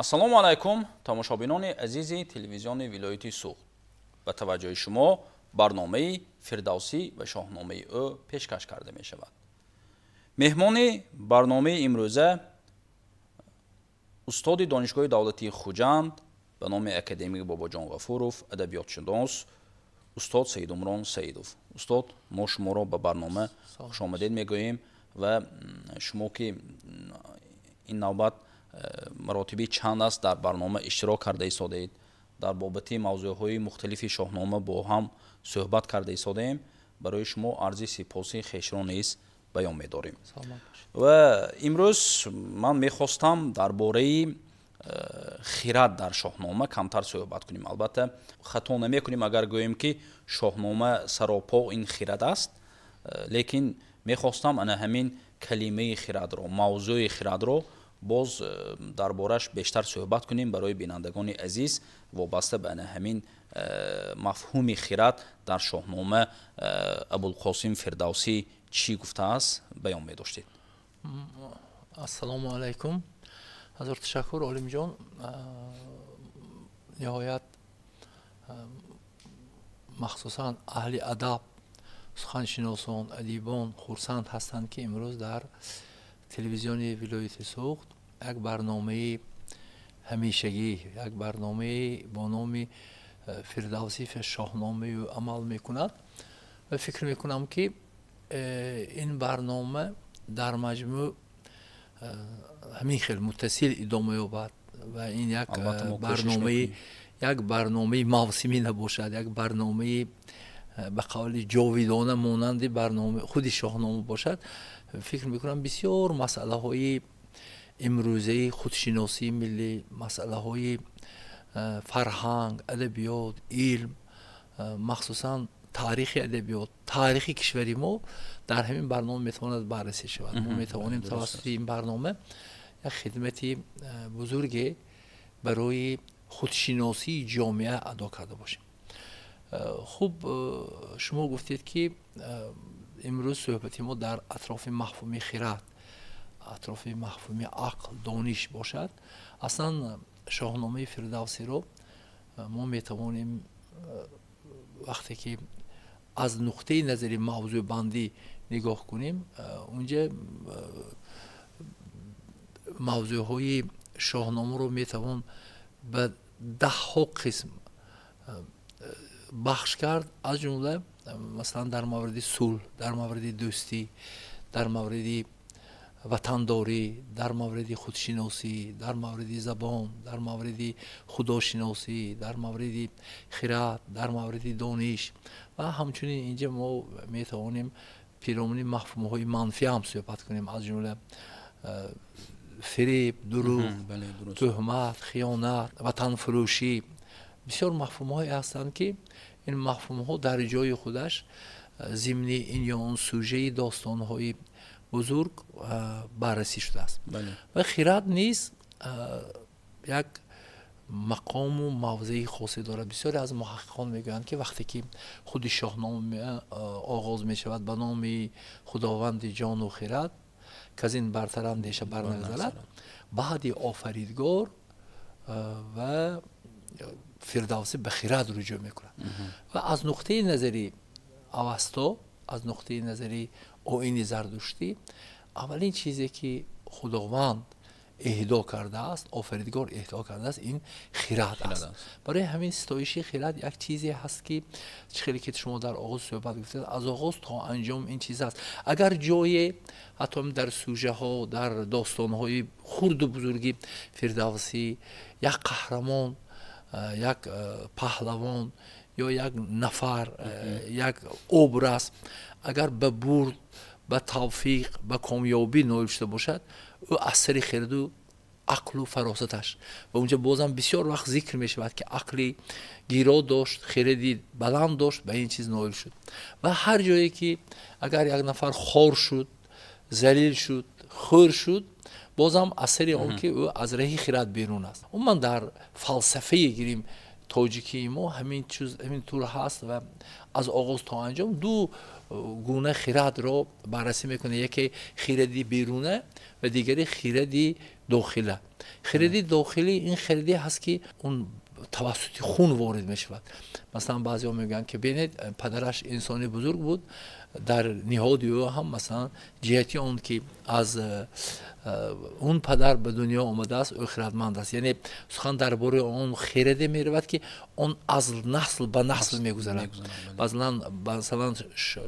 ассалому алайкум тамошобинони азизи телевизиони вилояти Суғд. ба таваҷҷӯҳи шумо барномаи фирдавсӣ ва шоҳномаи ӯ пешкаш карда мешавад. меҳмони барномаи имрӯза устоди донишгоҳи давлатии Хуҷанд ба номи академик Бобоҷон Ғафуров, адабиётшунос устод Саидумрон Саидов. устод, мо шуморо ба барнома хушомадед мегӯем ва шумо ки ин навбат маротиби чанд аст дар барнома иштирок карда истодаед, дар бобати мавзӯъҳои мухталифи шоҳнома бо ҳам суҳбат карда истодаем. барои шумо арзи сипоси хешро низ баён медорем. ва имрӯз ман мехостам дар бораи хират дар шоҳнома камтар суҳбат кунем. албатта хато намекунем агар гӯем ки шоҳнома саропо ин хират аст, лекин мехостам ана ҳамин калимаи хиратро, мавзӯи хиратро боз дар бораш бештар суҳбат кунем барои бинандагони азиз вобаста ба ана ҳамин мафҳуми хират дар шоҳнома Абулқосим Фирдавсӣ чӣ гуфтааст баён медоштед. ассалому алайкум. ҳазор ташаккур олимҷон. ниҳоят махсусан аҳли адаб, суханшиносон, адибон хурсанд ҳастанд ки имрӯз дар телевизиони вилояти Суғд як барномаи ҳамешагӣ, як барномаи бо номи Фирдавсӣ шоҳномаи амал мекунад ва фикр мекунам ки ин барнома дар маҷмӯъ ҳамин хел муттасил идома ёбад ва ин як барномаи мавсимӣ набошад, як барномаи ба қавли ҷовидона монанди барнома худи шоҳнома бошад. фикр мекунам бисёр масъалаҳои имрӯзаи худшиносии миллӣ, масъалаҳои фарҳанг, адабиёт, илм, махсусан таърихи адабиёт, таърихи кишвари мо дар ҳамин барнома метавонад баррасӣ шавад. мо метавонем тавассути ин барнома як хидмати бузурге барои худшиносии ҷомеа адо карда бошем. хуб, шумо гуфтед ки имрӯз суҳбати мо дар атрофи мафҳуми хират, атрофи мафҳуми ақл, дониш бошад. аслан шоҳномаи Фирдавсиро мо метавонем вақте ки аз нуқтаи назари мавзӯъбандӣ нигоҳ кунем, унҷа мавзӯъҳои шоҳномаро метавон ба даҳҳо қисм бахш кард, аз ҷумла масалан дар мавриди сулҳ, дар мавриди дӯстӣ, дар мавриди ватандорӣ, дар мавриди худшиносӣ, дар мавриди забон, дар мавриди худошиносӣ, дар мавриди хират, дар мавриди дониш ва ҳамчунин инҷа мо метавонем пиромуни мафҳумҳои манфӣ ҳам суҳбат кунем, аз ҷумла фиреб, дурӯғ, тӯҳмат, хиёнат, ватанфурӯшӣ. бисёр мафҳумҳое ҳастанд ки ин мафҳумҳо дар ҷои худаш зимни ин ё он сӯжаи достонҳои бузург баррасӣ шудааст. ва хират низ як мақому мавзеи хосе дорад. бисёре аз муҳаққиқон мегӯянд ки вақте ки худи шоҳнома оғоз мешавад ба номи худованди ҷону хират, каз ин бартар андеша барнагзарад, баъди офаридгор ва Фирдавсӣ ба хират руҷӯъ мекунад. ва аз нуқтаи назари авасто, аз нуқтаи назари оини зардуштӣ, аввалин чизе ки худованд эҳдо кардааст, офаридгор эҳдо кардааст, ин хират аст. барои ҳамин ситоиши хират як чизе ҳаст ки чӣ хеле ки шумо дар оғоз суҳбат гуфтед, аз оғоз то анҷом ин чиз аст. агар ҷое ҳатто дар сӯжаҳо, дар достонҳои хурду бузурги Фирдавсӣ як қаҳрамон, як паҳлавон ё як нафар, як образ агар ба бурд, ба тавфиқ, ба комёбӣ ноил шуда бошад, ӯ аз сари херду ақлу фаросаташ ва унҷа бозам бисёр вақт зикр мешавад ки ақли гиро дошт, херади баланд дошт, ба ин чиз ноил шуд. ва ҳар ҷое ки агар як нафар хор шуд, залил шуд, хӯр шуд, бозам аз сари он ки ӯ аз раҳи хират берун аст. умуман дар фалсафае гирем, توجیکی ما همین طور هست و از آغاز تا انجام دو گونه خیرات رو بررسی میکنه. یکی خیرات بیرونه و دیگری خیرات داخله. خیرات داخلی این خیراتی هست که اون توسط خون وارد میشود. مثلا بعضیا میگن که ببینید پدرش انسانی بزرگ بود، در نهاد او هم مثلا جهتی اون که از اون پدر به دنیا آمده است او خیرتمند است، یعنی سخن درباره اون خیرده میرود که اون از نسل به نسل میگذرد. مثلا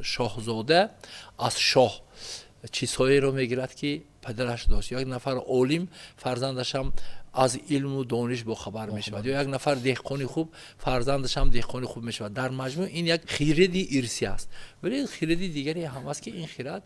شاهزاده از شاه چیزهایی رو میگیرد که پدرش داشت. یک نفر عالم فرزندش هم از علم و دانش با خبر می شود، یا یک نفر دهقان خوب فرزندش هم دهقان خوب می شود. در مجموع این یک خیرات ارثی است. ولی خیرات دیگری هم است که این خیرات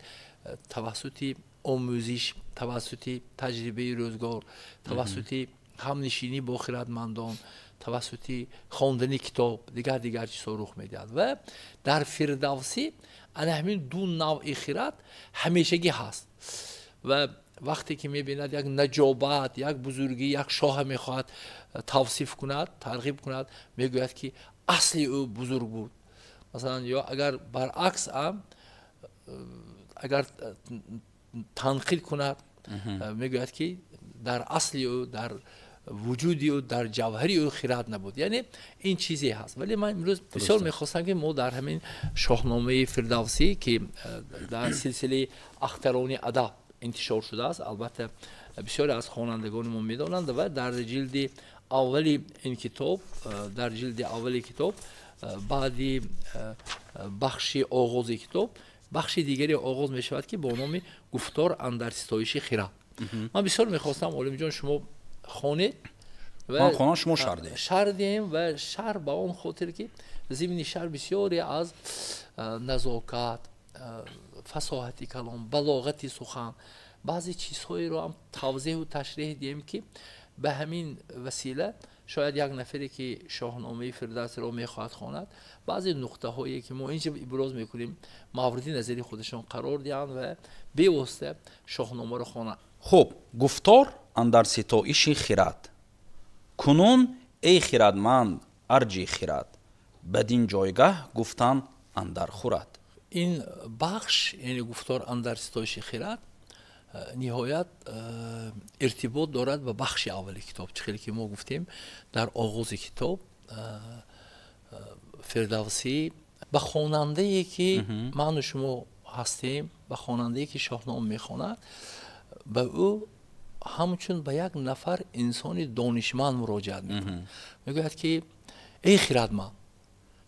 توسط آموزش، توسط تجربه روزگار، توسط همنشینی با خیرتمندان، توسط خواندن کتاب، دیگر چیزها رخ میدهد. و در فردوسی همین دو نوع خیرات همیشگی هست. و وقتی که میبیند یک نجابت، یک بزرگی، یک شاه میخواهد توصیف کند، ترغیب کند، میگوید که اصلی او بزرگ بود. مثلا یا اگر برعکس هم اگر تنقیل کند میگوید که در اصلی او، در وجودی او، در جوهری او خیرات نبود. یعنی این چیزی هست. ولی من امروز بسیار میخواستم که ما در همین شاهنامه فردوسی که در سلسله اختران ادب انتشار شده است، البته بسیاری از خوانندگان ما میدانند، و در جلد اولی این کتاب، در جلد اولی کتاب بعدی بخش آغاز کتاب، بخش دیگری آغاز می شود که با نام گفتار اندر ستایش خیرات. من بسیار میخواستم عالم جان شما خوانید و من خوانم، شما شرح دهیم و شرح به اون خاطر که ضمن شرح بسیاری از نزاکت، فصاحت کلام، بلاغت سخن، بعضی چیزهایی رو هم توضیح و تشریح دیم که به همین وسیله شاید یک نفری که شاهنامه فردوسی رو میخواهد خواند بعضی نقطه هایی که ما اینجا ابراز میکنیم مورد نظری خودشان قرار دهند و به واسطه شاهنامه رو خوانند. خب، گفتار اندر ستایش خیرات. کنون ای خیرتمند ارجی خیرات، بدین جایگاه گفتن اندر خورد. این بخش یعنی گفتار اندر ستایش خیرات نهایت ارتباط دارد به بخش اول کتاب. چخیلی که ما گفتیم در آغاز کتاب فردوسی به خواننده ای که من و شما هستیم، به خواننده ای که شاهنامه میخواند، به او همچون به یک نفر انسان دانشمند مراجعت میکنه. میگوید که ای خیرتمند.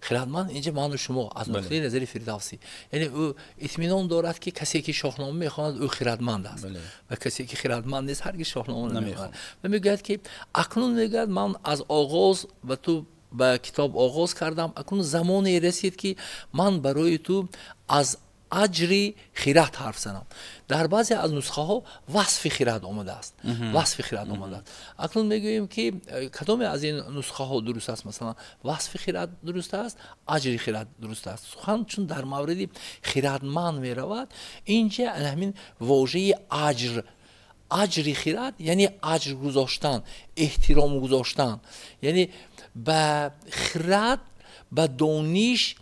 خیرتمند اینجا من و شما از نقطه نظر فردوسی، یعنی او اطمینان دارد که کسی که شاهنامه میخواند او خیرتمند است و کسی که خیرتمند نیست هرگز شاهنامه نمیخواند. و میگوید که اکنون میگوید من از آغاز و تو به کتاب آغاز کردم، اکنون زمانی رسید که من برای تو از اجری خیرات حرف زنم. در بعضی از نسخه ها وصف خیرات آمده است. وصف خیرات آمده است. اکنون میگوییم که کدام از این نسخه ها درست است؟ مثلا وصف خیرات درست است، اجری خیرات درست است. سخن چون در مورد خیرتمند می رود، اینجا همین واژه اجر خیرات یعنی اجر گذاشتن، احترام گذاشتن، یعنی به خیرات، به دانش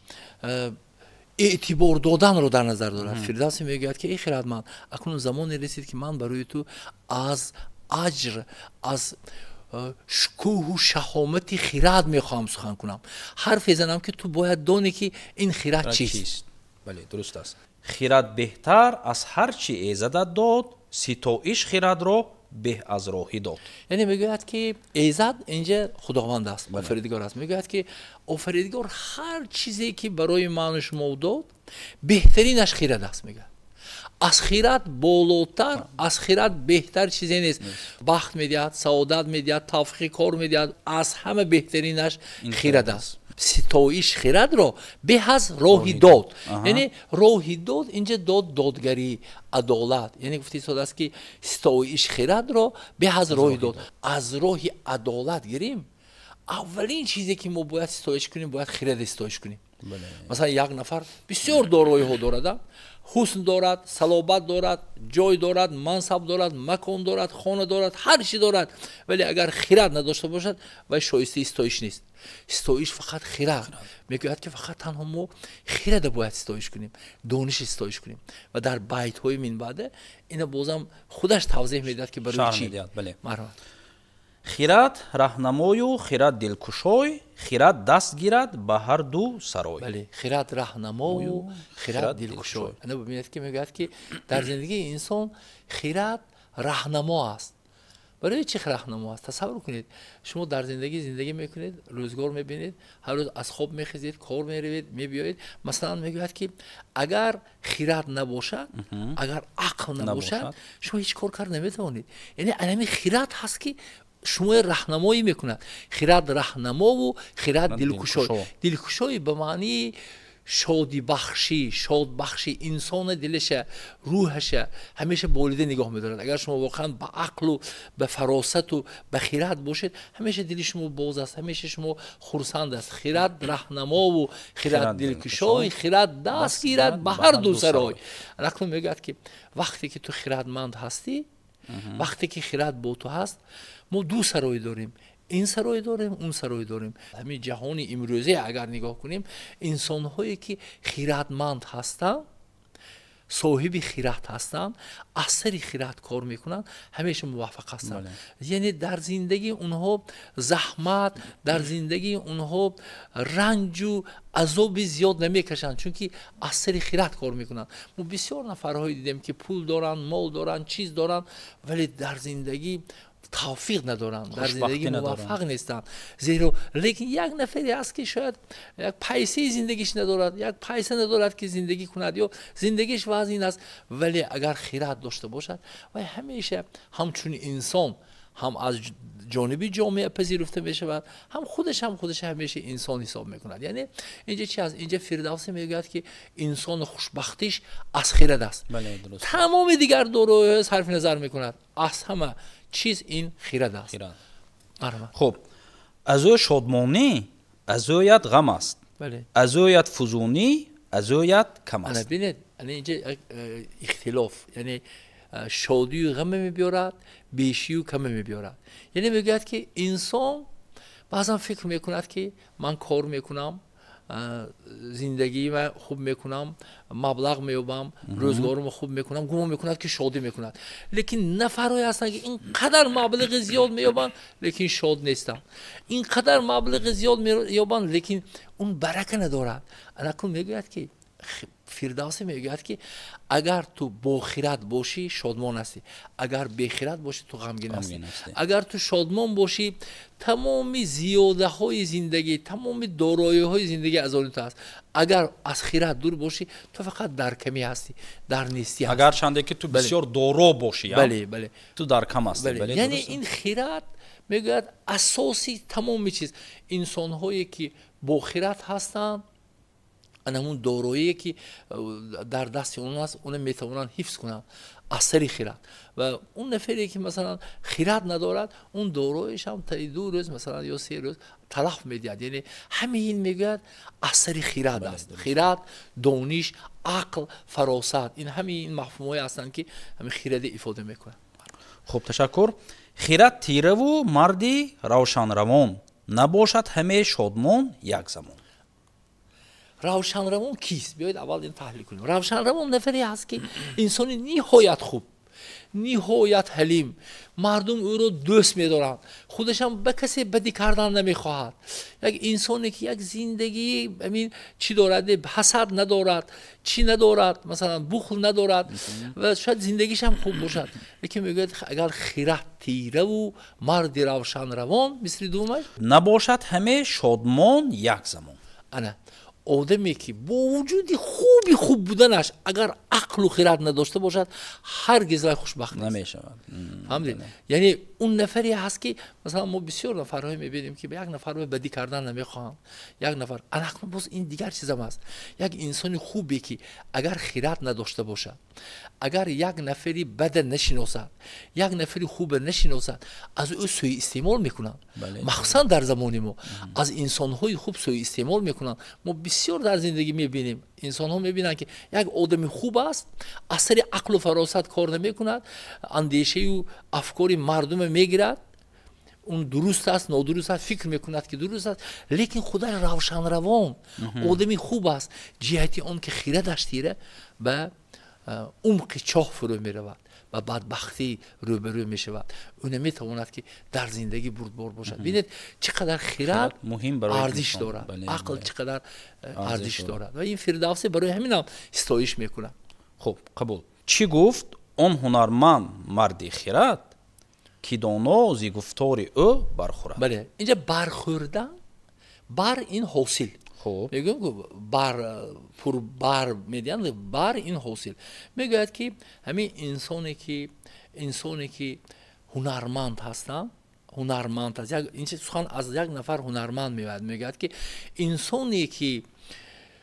اعتبار دادن رو در نظر دارد. فردوسی میگوید که ای خیرتمند اکنون زمانی رسید که من برای تو از اجر، از شکوه و شهامت خیرات میخوام سخن کنم، حرف زنم که تو باید دانی که این خیرات چیست. بله درست است. خیرات بهتر از هر چی ایزد داد، ستایش خیرات رو به از راهی داد. یعنی میگوید که ایزد اینجا خداوند است، آفریدگار است. میگوید که آفریدگار هر چیزی که برای من و شما داد بهترینش خیرات است. میگه از خیرات بالاتر، از خیرات بهتر چیزی نیست. بخت میدهد، سعادت میدهد، توفیق کار میدهد، از همه بهترینش خیرات است. ستایش خیرات را به از راهی داد. یعنی راهی داد اینجا دادگری، عدالت. یعنی گفتی ساده است که ستایش خیرات را به از راهی داد. از راهی عدالت گیریم. اولین چیزی که ما باید ستایش کنیم باید خیرات ستایش کنیم. مثلا یک نفر بسیار دارایی ها دارد، حسن دارد، صلابت دارد، جای دارد، منصب دارد، مکان دارد، خانه دارد، هر چی دارد، ولی اگر خیرات نداشته باشد و شایسته استایش نیست. استایش فقط خیرات میگوید که فقط تنها ما خیرات باید استایش کنیم، دانش استایش کنیم و در بیت های من بعد اینو بازم خودش توضیح میداد که برای چی. بله. مرحبا. خیرات راهنمای و خیرات دلکشای، خیرات دست گیرد به هر دو سرای. بله، خیرات راهنما و خیرات دلکشای. انا ببینید که میگوید که در زندگی انسان خیرات راهنما است. برای چی راهنما است؟ تصور کنید شما در زندگی میکنید، روزگار میبینید، هر روز از خواب میخیزید، کار میروید، میبیایید. مثلا میگوید که اگر خیرات نباشد، اگر عقل نباشد، شما هیچ کار کار نمیتوانید. یعنی علمی خیرات هست که شما راهنمایی میکند. خیرات راهنما و خیرات دلکشای. دلکشای به معنی شادی بخشی، شاد بخشی، انسان دلش، روحش همیشه بالیده نگاه می‌دارد. اگر شما واقعا با عقل و به فراست و به خیرات باشید، همیشه دل شما باز است، همیشه شما خرسند است. خیرات راهنما و خیرات دلکشای، خیرات دست گیرد به هر دو سرای. عقل میگه که وقتی که تو خیراتمند هستی، وقتی که خیرات با تو هست، ما دو سرای داریم. این سرای داریم، اون سرای داریم. همین جهان امروزی اگر نگاه کنیم، انسان هایی که خیراتمند هستند، صاحب خیرات هستند، اثر خیرات کار میکنند، همیشه موفق هستند. یعنی در زندگی اونها زحمت، در زندگی اونها رنج و عذاب زیاد نمیکشند، چون که اثر خیرات کار میکنند. ما بسیار نفرهایی دیدیم که پول دارن، مال دارن، چیز دارن، ولی در زندگی توفیق ندارن، در زندگی موفق نیستن. زیرا لیکن یک نفری هست که شاید یک پیسه زندگیش ندارد، یک پیسه ندارد که زندگی کند، یا زندگیش وضعی است، ولی اگر خیرات داشته باشد و همیشه همچون انسان هم از جانب جامعه پذیرفته میشود، هم خودش همیشه انسان حساب میکند. یعنی اینجا چی است؟ اینجا فردوسی میگه که انسان خوشبختیش از خیرات است. تمام دیگر دارایی صرف نظر میکند، از همه چیز این خیرات است. خب از او شادمانی، از اویت غم است. از اویت فزونی، از اویت کم است. ببینید اینجا اختلاف، یعنی شادی و غم میبیارد، بیشی و کم میبیارد. یعنی میگه که انسان بعضا فکر میکند که من کار میکنم، زندگی من خوب میکنم، مبلغ مییابم، روزگارم خوب میکنم، گمان میکند که شادی میکند. لیکن نفرایی هستند که اینقدر مبلغ زیاد مییابند لیکن شاد نیستند، اینقدر مبلغ زیاد مییابند لیکن اون برکه ندارد. انا میگوید که فردوسی میگوید که اگر تو با خیرات باشی شادمان هستی، اگر بی خیرات باشی تو غمگین هستی. اگر تو شادمان باشی تمام زیاده های زندگی، تمام دارایی های زندگی از آن تو هست. اگر از خیرات دور باشی تو فقط در کمی هستی، در نیستی هستی. اگر چنده که تو بسیار دارا باشی، بله تو در کم هستی. یعنی این خیرات میگوید اساسی تمام چیز. انسان هایی که با خیرات هستند، همون دارایی که در دست اون است، اون میتونن حفظ کنن اثر خیرات. و اون نفری که مثلا خیرات ندارد، اون دارایش هم تا 2 روز مثلا یا 3 روز تلف میدهد. یعنی همین میگه اثر خیرات است. خیرات، دانش، عقل، فراست، این همین مفهومایی هستند که همین خیرات ifade میکنه. خب تشکر. خیرات تیره و مردی روشن روان، نباشد همه شادمان یک زمان. روشن روان کیست؟ بیایید اول این تحلیل کنیم. روشن روان نفری هست که انسانی نهایت خوب، نهایت حلیم، مردم او رو دوست می‌دارند، خودش هم به کسی بدی کردن نمی‌خواهد. یک انسانی که یک زندگی همین چی دارد، حسد ندارد، چی ندارد، مثلا بخل ندارد و شاید زندگیش هم خوب باشد. لیکن میگه اگر خیرات تیره و مرد روشن روان مثل دومش نباشد همه شادمان یک زمان. انا آدمی که با وجود خوب بودنش اگر عقل و خیرات نداشته باشد هرگز خوشبخت نمیشود. فهمیدید؟ یعنی اون نفری هست که مثلا ما بسیار نفرهای میبینیم که به یک نفر بدی کردن نمیخوان، یک نفر عقل باز این دیگر چیز هم هست. یک انسان خوبی که اگر خیرات نداشته باشد، اگر یک نفری بد نشناسد، یک نفری خوب نشناسد، از او سوء استعمال میکنن. مخصوصا در زمان ما از انسانهای خوب سوء استعمال میکنن. ما بسیار در زندگی میبینیم. انسان ها میبینن که یک آدم خوب است، اثر عقل و فراست کار نمیکند، اندیشه و افکار مردم میگیرد، اون درست است نادرست است فکر میکند که درست است، لیکن خدا روشن روان آدمی خوب است، جهتی اون که خیرتش تیره به عمق چاه فرو میرود و بدبختی روبرو می شود. اون میتواند که در زندگی بردبار باشد. ببینید چقدر خیرات ارزش دارد، عقل چقدر ارزش دارد و این فردوسی برای همین هم ستایش میکنه. خب قبول. چی گفت اون هنرمند مردی خیرات که دانا زی گفتار او برخورد. بله اینجا برخوردن بر این حاصل. خب میگم که بر میدن بر این حاصل میگوید که همین انسانی که هنرمند هستن، هنرمند است، این سخن از یک نفر هنرمند میگوید که انسانی که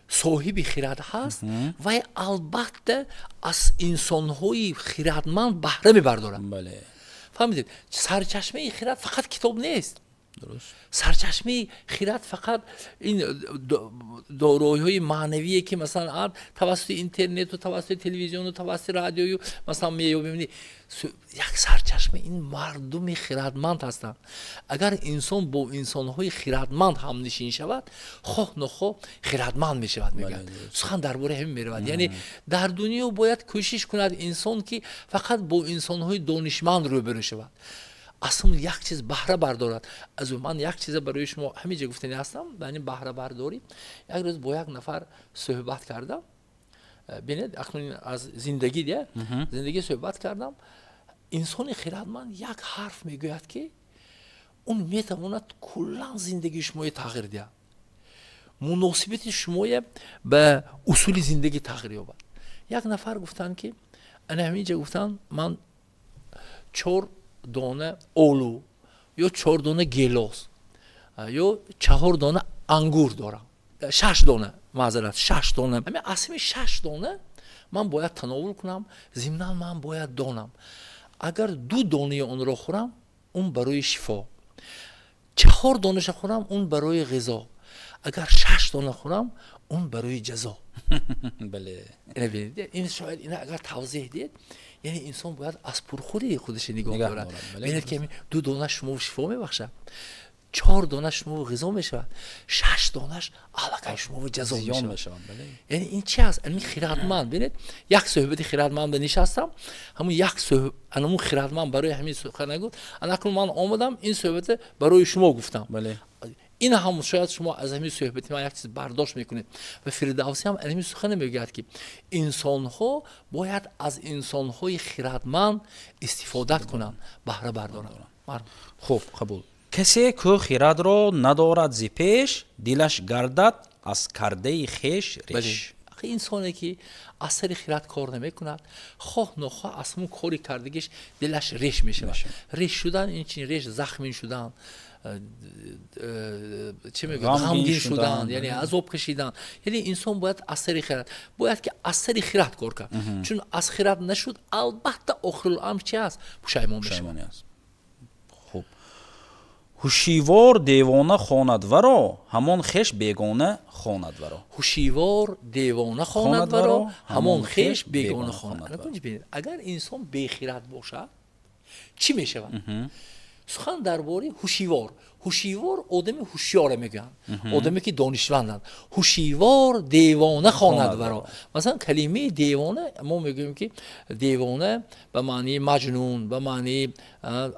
صاحب خرد هست و البته از انسان‌های خردمند بهره میبردارد. بله فهمیدید؟ سرچشمه خرد فقط کتاب نیست. درست. سرچشمه خیرات فقط این دارایی‌های معنویه که مثلا توسط اینترنت و توسط تلویزیون و توسط رادیو مثلا می‌بینی. یک سرچشمه این مردم خیراتمند هستند. اگر انسان با انسان‌های خیراتمند هم نشین شود، خواه نخواه خیراتمند می‌شود. میگن سخن درباره همین می‌رود. یعنی در دنیا باید کوشش کند انسان که فقط با انسان‌های دانشمند روبرو شود. اصلا یک چیز بهره بردارد. از من یک چیز برای شما همینجا گفتنی هستم، یعنی بهره برداری. یک روز با یک نفر صحبت کردم، ببینید اکنون از زندگی دیگه زندگی صحبت کردم. انسان خردمند یک حرف میگوید که اون میتواند کلا زندگی شما تغییر دهد، مناسبت شما به اصول زندگی تغییر یابد. یک نفر گفتن که انا همینجا گفتن من 4 دانه اولو یا 4 دانه گیلاس یا 4 دانه انگور دارم، 6 دانه معذرت 6 دانه، همین اصلا 6 دانه من باید تناول کنم، ضمناً من باید دانم اگر 2 دانه اون رو خورم اون برای شفا، 4 دانه خورم اون برای غذا، اگر 6 دانه خورم اون برای جزا. بله این شاید این اگر توضیح دید، یعنی انسان باید از پرخوری خودش نگاه دارد. ببینید که 2 دانه شما شفا میبخشد، 4 دانه شما غذا میشود، 6 دانهش علاقه شما جزا میشود. یعنی این چی است؟ این خیراتمند. ببینید یک صحبت خیراتمند نشستم، همون یک صحبت همون خیراتمند برای همین سخن نگفت، اکنون من آمدم این صحبت برای شما گفتم. بله این هم شاید شما از همین صحبت من یک چیز برداشت میکنید و فردوسی هم همین سخن میگوید که انسان ها باید از انسان های خردمند استفاده کنند، بهره بردارند. خوب قبول. کسی که خرد را ندارد ز پیش، دلش گردد از کرده خویش ریش. انسانی که از سر خرد کار نمیکند، خواه نخواه از اون کاری کردگیش دلش ریش میشه. ریش شدن این چی؟ ریش زخمی شدن، چه میگم غمگین شدن، یعنی عذاب کشیدن. یعنی انسان باید از سر خرد، باید که از سر خرد کار کنه، چون از خرد نشد البته آخر الامر چی است؟ پشیمان میشه. خوب. هوشیوار دیوانه خواند ورا، همان خویش بیگانه خواند ورا. هوشیوار دیوانه خواند ورا، همان خویش بیگانه خواند. اگر انسان بی خرد باشه چی میشود؟ سخن درباره هوشیوار آدم هوشیار میگن، آدمی که دانشمندند. هوشیوار دیوانه خواند ورا. مثلا کلمه دیوانه ما میگیم که دیوانه به معنی مجنون، به معنی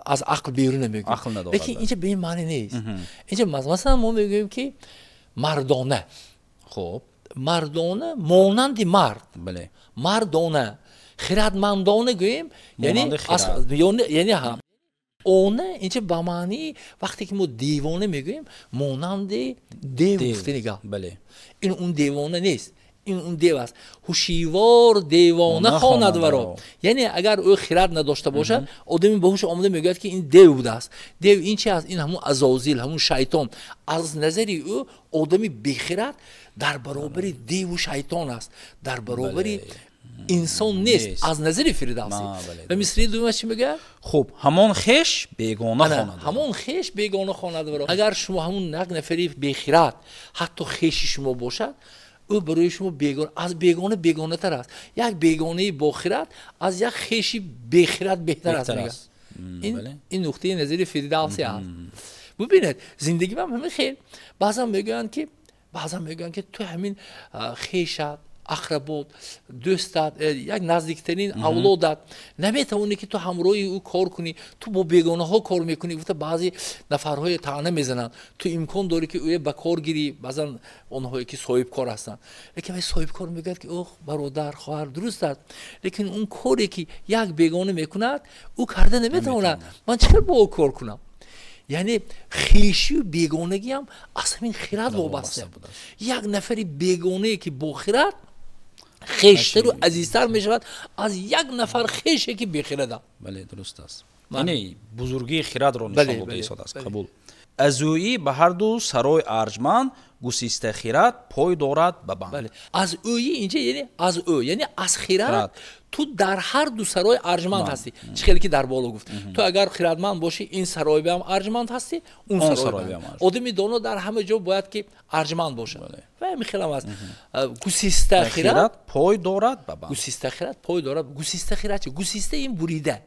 از عقل بیرون میگیم، لیکن اینجا به این معنی نیست. اینجا مثلا ما میگیم که مردانه. خب مردانه مانند مرد. بله مردانه خردمندانه گوییم، یعنی هم اونه اینجا به معنی وقتی که ما دیوانه میگوییم مانند دیو گفته نگاه. بله این اون دیوانه نیست، این اون دیو است. هوشیوار دیوانه خواند ورا، یعنی اگر او خرد نداشته باشه آدمی باهوش آمده میگه که این دیو بوده است. دیو این چی است؟ این همون عزازیل، همون شیطان. از نظری او آدمی بیخرد در برابر دیو و شیطان است، در برابر انسان نیست از نظر فردوسی. و مصری دوم چی میگه؟ خب همان خش بیگانه خواند. همون خش بیگانه خواند برای. اگر شما همون یک نفری بیخیرات حتی خشی شما باشد، او برای شما بیگانه، از بیگانه تر است. یک بیگانه با خیرات از یک خشی بیخیرات بهتر است میگه. این نقطه نظر فردوسی است. ببینید زندگی من همین خیلی بعضا میگن که تو همین خیشت، اقربات، دوستت، یک نزدیکترین اولادت نمیتونی که تو همراه او کار کنی، تو با بیگانه ها کار میکنی. گفته بعضی نفرهای طعنه میزنن تو امکان داری که او به کار گیری، بعضا اونهایی که صاحب کار هستن، لیکن صاحب کار میگه که اوه برادر خواهر درست است، لیکن اون کاری که یک بیگانه میکند او کرده نمیتونه، من چرا با او کار کنم؟ یعنی خیشی و بیگانگی هم از همین خیرات وابسته. یک نفری بیگانه که با خیرات خیشتر و عزیزتر می شود از یک نفر خیشی که بی خیرات. بله درست است. یعنی بزرگی خیرات رو نشان داده عیسی است. قبول. از اویی به هر دو سرای ارجمند گسسته خیرات پای دارد به بند. بله. از اویی اینجا یعنی از او، یعنی از خیرات تو در هر دو سرای ارجمند هستی. چخیلی که در بالا گفت تو اگر خیراتمند باشی این سرای به هم ارجمند هستی، اون سرای به هم. آدمی دانو در همه جا باید که ارجمند باشه. و همین خیلی هم است. گسسته خیرات پای دارد به بند. گسسته خیرات پای دارد. گسسته خیرات چه؟ گسسته این بریده.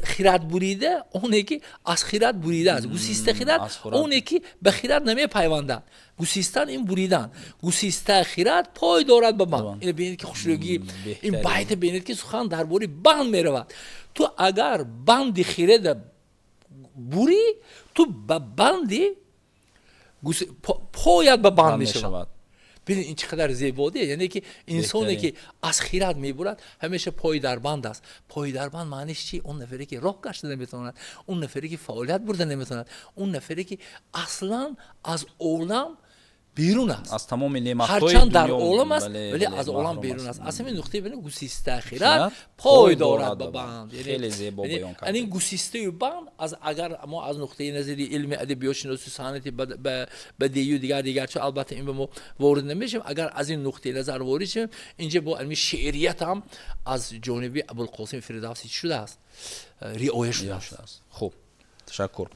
خیرات بریده اونه که از خیرات بریده است. گسسته خیرات اونه که به خیرات نمی پیوندن. گسستن این بریدن. گسسته خیرات پای دارد به بند. اینو ببینید که خوشلوگی این بیت ببینید که سخن درباره بند میرود. تو اگر بند خیرات بری تو به بندی پایت به بند میشود. ببین این چقدر زیباییه. یعنی که انسانی که از خیرات میبرد همیشه پای در بند است. پای در بند معنیش چی؟ اون نفری که راه گشته نمیتواند، اون نفری که فعالیت برده نمیتواند، اون نفری که اصلا از عالم بیرون است. از تمام نعمت‌های هرچند در عالم است ولی از عالم بیرون است. از همین نقطه ببینید گسسته خیرات پای دارد به بند. خیلی زیبا بیان کرد. این گسسته بند از اگر ما از نقطه نظری علم ادبیات شناسی صنعتی بدیهی و دیگر چه البته این به ما وارد نمیشیم، اگر از این نقطه نظر وارد شیم اینجا با علم شعریت هم از جانب ابوالقاسم فردوسی شده است، رعایت شده است. خوب تشکر.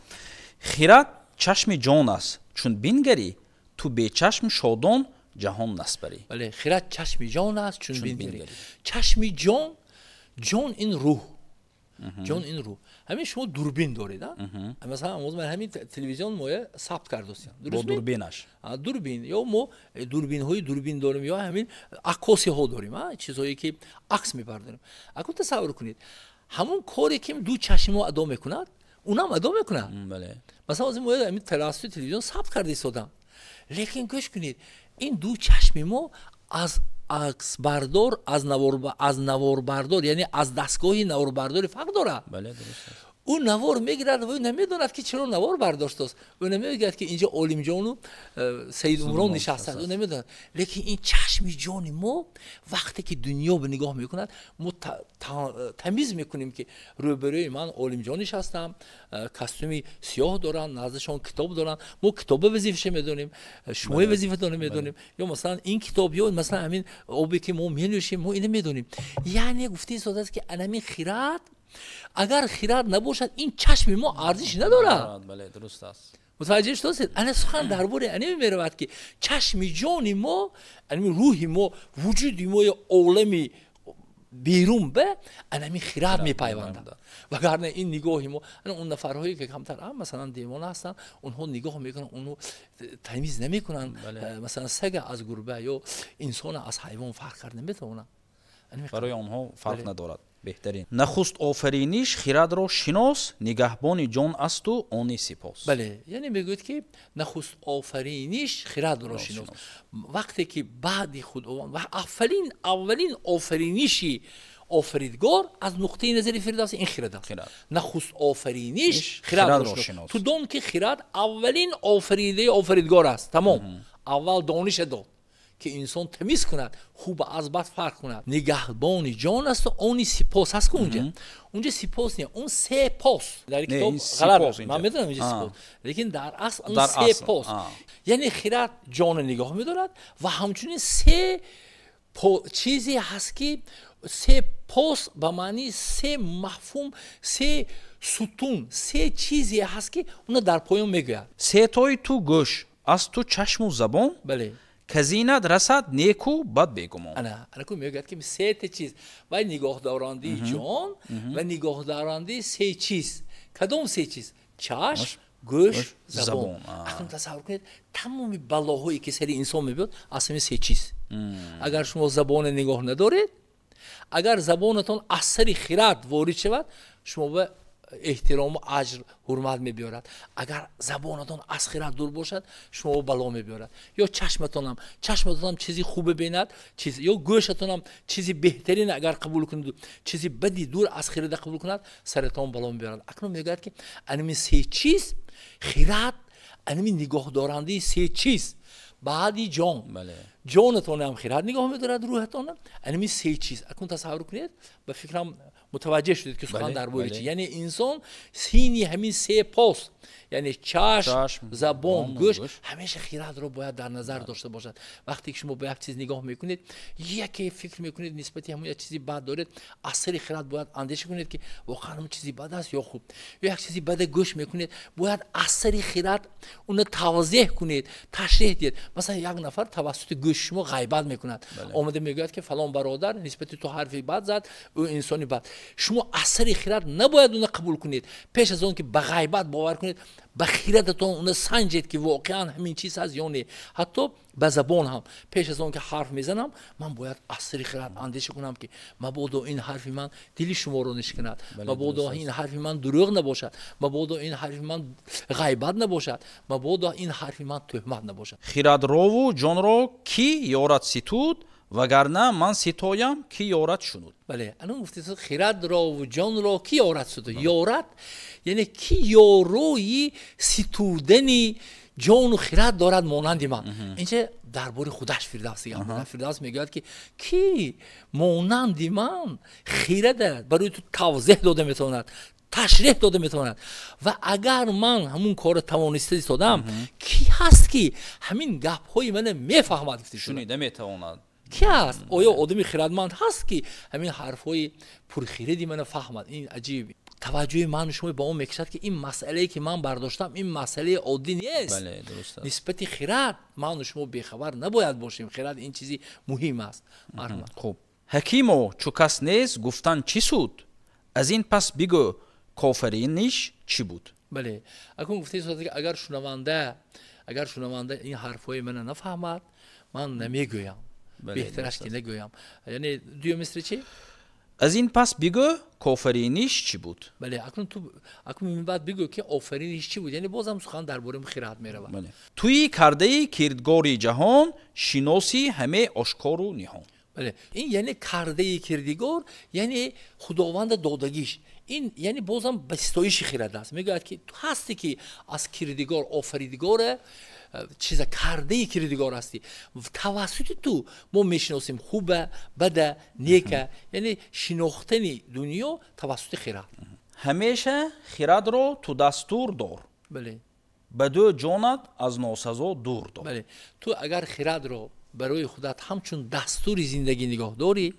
خیرات چشم جان است چون بینگری تو به چشم شادان جهان نسپری. بله خیرات چشم جان است چون بینگری. چشم جان، جان این روح. جان این روح. همین شما دوربین دارید. مثلا من همین تلویزیون ما ثبت کرده هستیم. با دوربینش. دوربین یا ما دوربین داریم یا همین عکاسی ها داریم. چیزایی که عکس می‌برداریم. اگه تصور کنید همون کاری که دو چشم ما ادا می‌کند اونم ادا می‌کنه. بله. مثلا از ما همین تلویزیون ثبت کرده ایستادم. لیکن گوش کنید این دو چشم ما از عکس بردار از نوار بردار یعنی از دستگاهی نوار برداری فرق داره. بله درست است. اون نوار میگیرد و او نمیدوند که چرا نوار برداشته است. او نمیگه که اینجا عالم جان و سید عمران نشسته. او نمیدوند. لیکن این چشم جان ما وقتی که دنیا به نگاه میکند ما تمیز میکنیم که روبروی من عالم جان نشستم، کاستومی سیاه دارن، نزدشان کتاب دارن، ما کتاب وظیفه میدونیم، شما وظیفه داریم میدونیم، یا مثلا این کتاب یا مثلا همین آبی که ما مینوشیم ما اینو میدونیم. یعنی گفته است که انمی خیرات اگر خیرات نباشد این چشم ما ارزش نداره. بله درست است. متوجه شدید؟ انا سخن درباره انمی میرود که چشم جان ما، انمی روح ما، وجود ما عالمی بیرون به انمی خیرات میپیوندند. وگرنه این نگاهی ما اون نفرهایی که کمتر مثلا دیوانه هستن اونها نگاه میکنن اونو تمیز نمیکنن. مثلا سگ از گربه یا انسان از حیوان فرق کرد نمیتونن. برای آنها فرق ندارد. بهترین نخست آفرینش خیرات را شناس نگهبان جان است و آن سپاس. بله یعنی میگوید که نخست آفرینش خیرات را شناس. وقتی که بعد خداوند و اولین آفرینشی آفریدگار از نقطه نظر فردوسی این خیرات. نخست آفرینش خیرات را شناس. تو دون که خیرات اولین آفریدگار است. تمام. اول دانش داد که انسان تمیز کند، خوب از بد فرق کند. نگهبان جان است و اون سپاس هست که اونجا سپاس نیست، اون سپاس در کتاب غلط. من میدونم اینجا سپاس، لیکن در اصل اون سپاس. یعنی خیرات جان نگاه میدارد و همچنین سه چیزی هست که سه پست به معنی سه مفهوم، سه ستون، سه چیزی هست که اونا در پایان میگوید. ستای تو گوش از تو چشم و زبان، بله، که زینت رسد نیکو بد بگمان. انا کو میگوید که سه تا چیز و نگاهدارنده جان و نگاهدارنده سه چیز. کدوم سه چیز؟ چشم، گوش، زبان. اصلا تصور کنید تمام بلاهایی که سر انسان میبود اصلا سه چیز. اگر شما زبان نگاه ندارید، اگر زبانتون اثر خرد وارد شود، شما به احترام و اجر حرمت میبیارد. اگر زبانتون از خرد دور باشد، شما بلا میبیارد. یا چشمتون هم چیزی خوب ببیند، یا گوشتون هم چیزی بهترین اگر قبول کنید، چیزی بدی دور از خرد قبول کند، سرتون بلا میبیارد. اکنون میگوید که انمی سه چیز خرد، انمی نگاه دارنده سه چیز. بعدی جان، جانتون هم خیرات نگاه می‌دارد، روحتون هم. انمی سه چیز. اکنون تصور کنید، به فکرم متوجه شدید که سخن درباره چی. یعنی انسان سینی همین سه پاست، یعنی چشم، زبان، گوش، همیشه خیرات رو باید در نظر داشته باشد. وقتی که شما به یک چیز نگاه میکنید، یکی فکر میکنید نسبتی همون یک چیزی بد دارید، اثر خیرات باید اندیشه کنید که واقعا اون چیزی بد است یا خوب. یا یک چیزی بد گوش میکنید، باید اثر خیرات اون توضیح کنید، تشریح دید. مثلا یک نفر توسط گوش شما غیبت میکند، اومده میگه که فلان برادر نسبت تو حرفی بد زد، او انسانی بد. شما اثر خیرات نباید اون قبول کنید. پیش از اون که به غیبت باور کنید، به خیرتتون اون سنجید که واقعا همین چیز هست یا نه. حتی به زبان هم پیش از اون که حرف میزنم، من باید اثر خیرات اندیشه کنم که مبادا این حرف من دل شما رو نشکند، مبادا این حرف من دروغ نباشد، مبادا این حرف من غیبت نباشد، مبادا این حرف من تهمت نباشد. خیرات رو و جان رو کی یارد ستود، وگرنه من ستایم کی یارد شنود. بله، الان گفتید خیرات را و جان را کی یارد ستود. یارد یعنی کی یاروی ستودنی جان و خیرات دارد مانند من. اینجا درباره خودش فردوس میگه. فردوس میگه که کی مانند من خیرات برای تو توضیح داده میتواند، تشریح داده میتواند. و اگر من همون کار توانسته دادم، کی هست که همین گپ های من میفهمد؟ شنیده میتواند. کی هست؟ آیا آدمی خردمند هست که همین حرفای پرخیردی من فهمد؟ این عجیبه. توجه من شما با اون میکشد که این مسئله که من برداشتم این مسئله عادی نیست. بله، درسته. نسبت خرد من شما بیخبر نباید باشیم. خرد این چیزی مهم است. خوب. حکیمو چو کس نیست گفتن چی سود، از این پس بگو کافرینش چی بود. بله، اکنون گفته که اگر شنونده این حرفای من نفهمد، من نمیگویم. بهترش که نگویم. یعنی دوی مثل چی؟ از این پس بگو کافرینش چی بود. بله، اکنون بعد بگو که آفرینش چی بود. یعنی بازم سخن درباره خیرات میرود. بله. توی کرده کردگاری جهان، شناسی همه آشکار و نهان. بله، این یعنی کرده کردگار، یعنی خداوند دادگیش. این یعنی بازم به ستایش خیرات است. میگه که تو هستی که از کردگار آفریدگار چیز کرده کردگار هستی. توسط تو ما میشناسیم خوبه، بده، نیکه. یعنی شناختن دنیا توسط خیرات. همیشه خیرات رو تو دستور دار. بله. بدو جانت از ناسزا دور دار. بله، تو اگر خیرات رو برای خودت همچون دستور زندگی نگاه داری،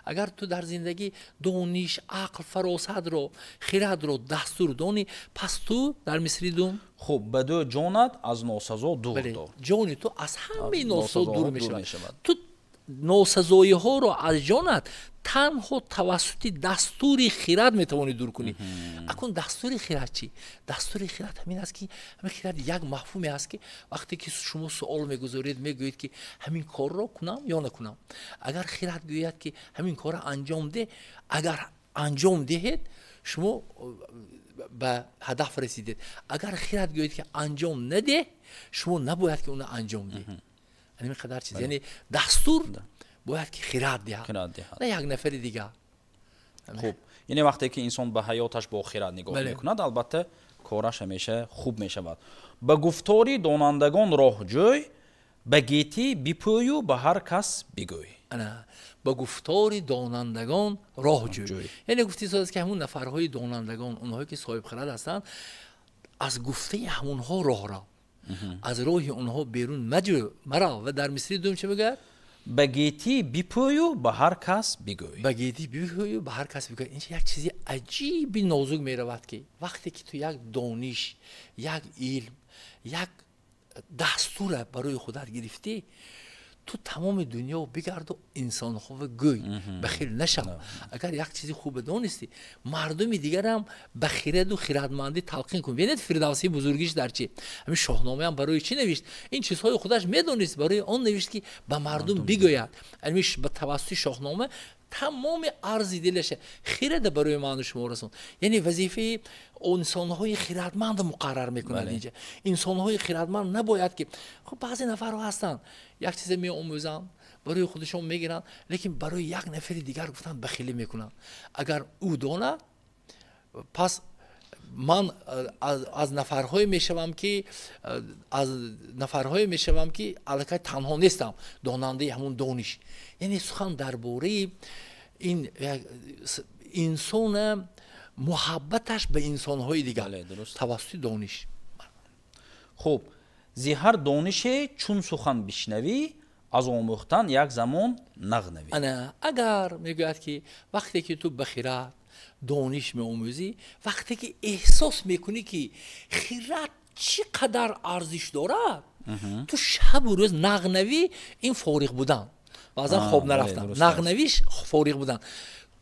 اگر تو در زندگی دانش، عقل، فراست رو، خیرات رو دستور دانی، پس تو در مصری دوم خب بدو جانت از ناسزا دور دار. جان تو از همه ناسزا دور میشود. تو ناسزایی ها رو از جانت تنها توسط دستور خیرات میتوانی دور کنی. اکنون دستور خیرات چی؟ دستور خیرات همین است که همین خیرات یک مفهومی است که وقتی که شما سوال میگذارید میگویید که همین کار رو کنم یا نکنم. اگر خیرات گوید که همین کار رو انجام ده، اگر انجام دهید شما به هدف رسیدید. اگر خیرات گوید که انجام نده، شما نباید که اون انجام ده. همین قدر چیز. یعنی دستور باید که خیرات دهد، نه یک نفر دیگه. خوب، یعنی وقتی که انسان به حیاتش با خیرات نگاه میکند، البته کارش همیشه خوب میشود. به گفتاری دانندگان راه جوی، به گیتی بپوی به هر کس بگوی. نه، به گفتاری دانندگان راه جوی. یعنی گفتی است که همون نفرهای دانندگان، اونهایی که صاحب خرد هستند، از گفته همونها راه را، از راه اونها بیرون مجو مرا. و در مصری دوم چه میگه؟ بگیتی بیپویو به هر کس بگوی. بگیتی بیپویو به هر کس بگوی. این یک چیزی عجیبی نازک می رود که وقتی که تو یک دانش، یک علم، یک دستور برای خودت گرفتی، تو تمام دنیا بگرد و انسان خوب گوی بخیر نشو. اگر یک چیزی خوب دانستی مردم دیگر هم بخیرت و خیرتمندی تلقین کن. ببینید فردوسی بزرگیش در چی؟ همین شاهنامه هم برای چی نوشت؟ این چیزهای خودش میدونست، برای آن نوشت که به مردم بگوید. همین به توسط شاهنامه تمام ارز دلشه خیرت برای من شما رسون. یعنی وظیفه انسان‌های خیرتمند مقرر میکنن اینجا. انسان‌های خیرتمند نباید که خب بعضی نفرها هستن یک چیز میآموزن برای خودشون میگیرن، لیکن برای یک نفر دیگر گفتن بخیلی میکنن. اگر او دونه پس من از نفرهای میشوم که الکی تنها نیستم، داننده همون دانش. یعنی سخن درباره این انسان محبتش به انسانهای دیگر توسط دانش. خب زی هر دانشه چون سخن بشنوی از آموختن یک زمان نغنوی. انا اگر میگوید که وقتی که تو بخیرت دانش میآموزی، وقتی که احساس میکنی که خیرت چقدر ارزش دارد، تو شب و روز نغنوی، این فارغ بودن، بعضا خواب نرفتن، نغنویش فارغ بودن.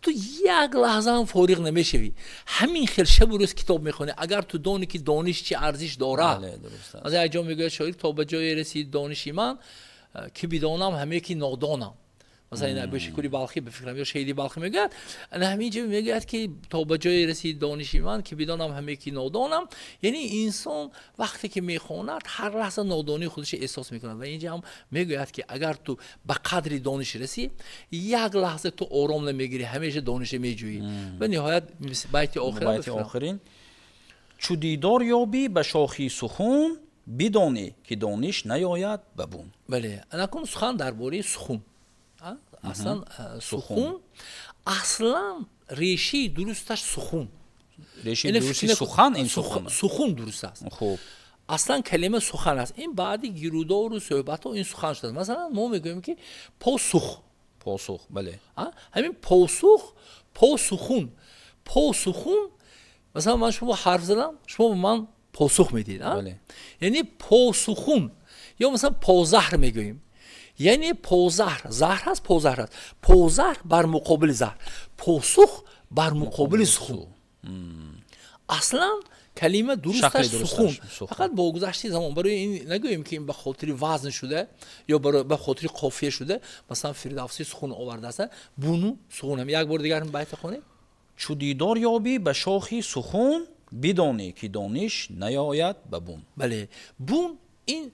تو یک لحظه هم فارغ نمیشوی، همین خیلی شب و روز کتاب میخونی اگر تو دانی که دانش چی ارزش دارد. از یک جا میگه شاعر تا به جای رسید دانشی من که بدانم همه که نادانم. مثلا این ابوشکوری بلخی به فکرم یا شهیدی بلخی میگه همینجا میگه که تا به جای رسید دانشی من که بدانم همه که نادانم. یعنی انسان وقتی که میخواند هر لحظه نادانی خودش احساس میکنه و اینجا هم میگه که اگر تو به قدر دانش رسی یک لحظه تو آرام نمیگیری، همیشه دانش میجویی. و نهایت بیت آخرین چو دیدار یابی به شاخی سخون بدانی که دانش نیاید ببون. بله انا کن سخن درباره سخون. اصلا سخون اصلا ریشی درستش سخون. ریشی درستی سخن، این سخون درست است. خب اصلا کلمه سخن است. این بعدی گیرودار و صحبت و این سخن شده. مثلا ما میگوییم که پاسخ. بله. همین پاسخون. مثلا من شما حرف زدم، شما به من پاسخ میدید. بله. یعنی پاسخون. یا مثلا پازهر میگوییم، یعنی پازهر، زهر هست، پازهر هست. پازهر بر مقابل زهر، پاسخ بر مقابل سخون. اصلا کلمه درستش سخون. فقط با گذشت زمان برای این نگوییم که این به خاطر وزن شده یا به خاطر قافیه شده. مثلا فردوسی سخون آورده است، بونو سخون. هم یک بار دیگر هم بیت خونیم. چو دیدار یابی به شاخی سخون بدانی که دانش نیاید ببون. بله بون این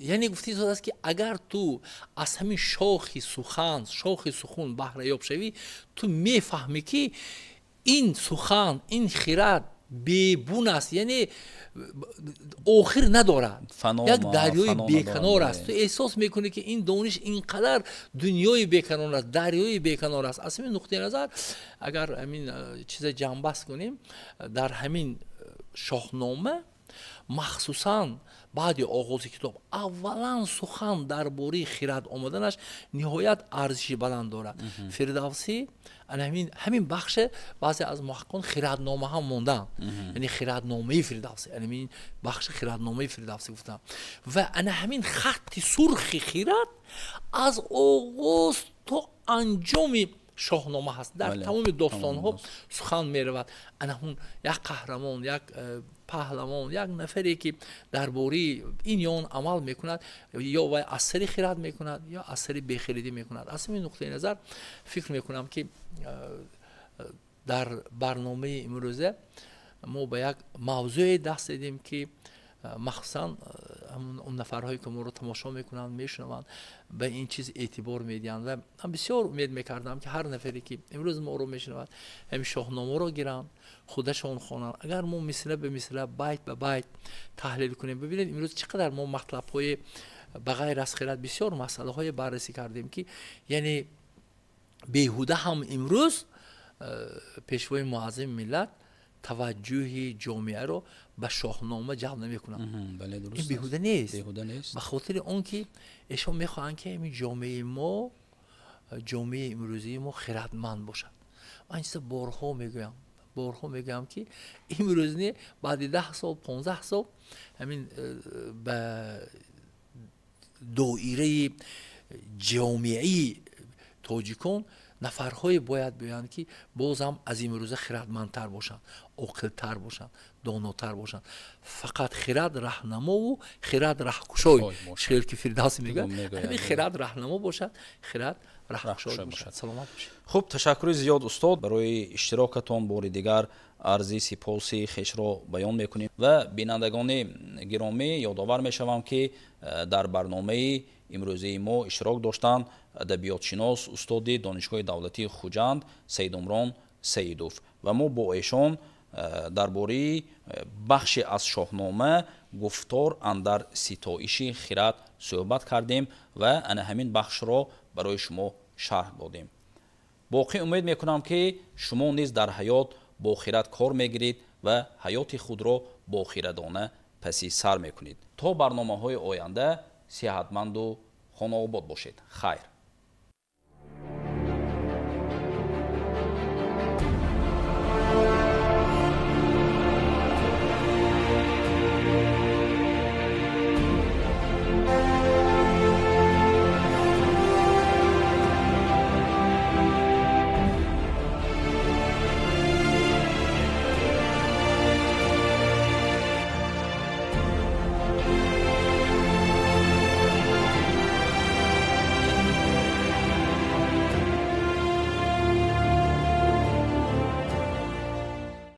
یعنی گفتی زده است که اگر تو از همین شاخ سخون بهره یاب شوی، تو میفهمی که این سخن، این خیرت بیبون است، یعنی آخر ندارد، یک دریای بیکنار است. تو احساس میکنی که این دانش اینقدر دنیای بیکنار است، دریای بیکنار است. از همین نقطه نظر اگر همین چیز جنبست کنیم، در همین شاهنامه مخصوصاً بعد آغاز کتاب اولا سخن درباره خیرت آمدنش نهایت ارزش بلند دارد. فردوسی همین بخش بعضی از محققان خیرتنامه هم موندن، یعنی خیرتنامه فردوسی، همین بخش خیرتنامه فردوسی گفتم. و انا همین خط سرخ خیرت از آغاز تا انجام شاهنامه هست. در تمام داستان ها سخن می رود. اون یک قهرمان، یک پهلوان، یک نفری که درباره این یا اون عمل میکند، یا وای اثری خیرت میکند یا اثری بیخیرتی میکند. از این نقطه نظر فکر میکنم که در برنامه امروزه ما به یک موضوع دست دادیم که مخصوصا اون نفرهایی که ما رو تماشا میکنن میشنوند به این چیز اعتبار میدین. و من بسیار امید میکردم که هر نفری که امروز ما رو میشنوند همین شاهنامه رو گیرن، خودشون خوانن. اگر ما مثل به مثل بیت به بیت تحلیل کنیم، ببینید امروز چقدر ما مطلب های بغیر از خیرت بسیار مسئله های بررسی کردیم که یعنی بیهوده هم امروز پیشوای معظم ملت توجه جامعه رو به شاهنامه جلب نمیکنن. بله درست. این بیهوده نیست. بیهوده نیست. به خاطر اون که ایشون میخوان که این جامعه ما، جامعه امروزی ما خردمند باشد. من این بارها میگم که امروز نه بعد 10 سال 15 سال همین به دایره جامعی تاجیکان نفرهای باید بیان که بازم از این روزه خردمندتر باشن، عاقل‌تر باشن، داناتر باشن. فقط خرد راهنما و خرد راهگشای، شعر که فردوسی میگه همین خرد راهنما باشد، خرد راهگشای باشد. سلامت باشید. خب تشکر زیاد استاد برای اشتراکتان. بار دیگر عرضی سپاسی خویش را بیان میکنیم و بینندگان گرامی یادآور میشوم که در برنامه امروزی ما اشتراک داشتند ادبیات شناس استاد دانشگاه دولتی خوجند سید عمران سیدوف و ما با ایشان درباره بخشی از شاهنامه گفتار اندر ستایش خرد صحبت کردیم و انا همین بخش را برای شما شرح دادیم. باقی امید میکنم که شما نیز در حیات با خرد کار میگیرید و حیات خود را با خردانه پسی سر میکنید. تا برنامه های آینده صحتمند و خانه آباد باشید. خیر.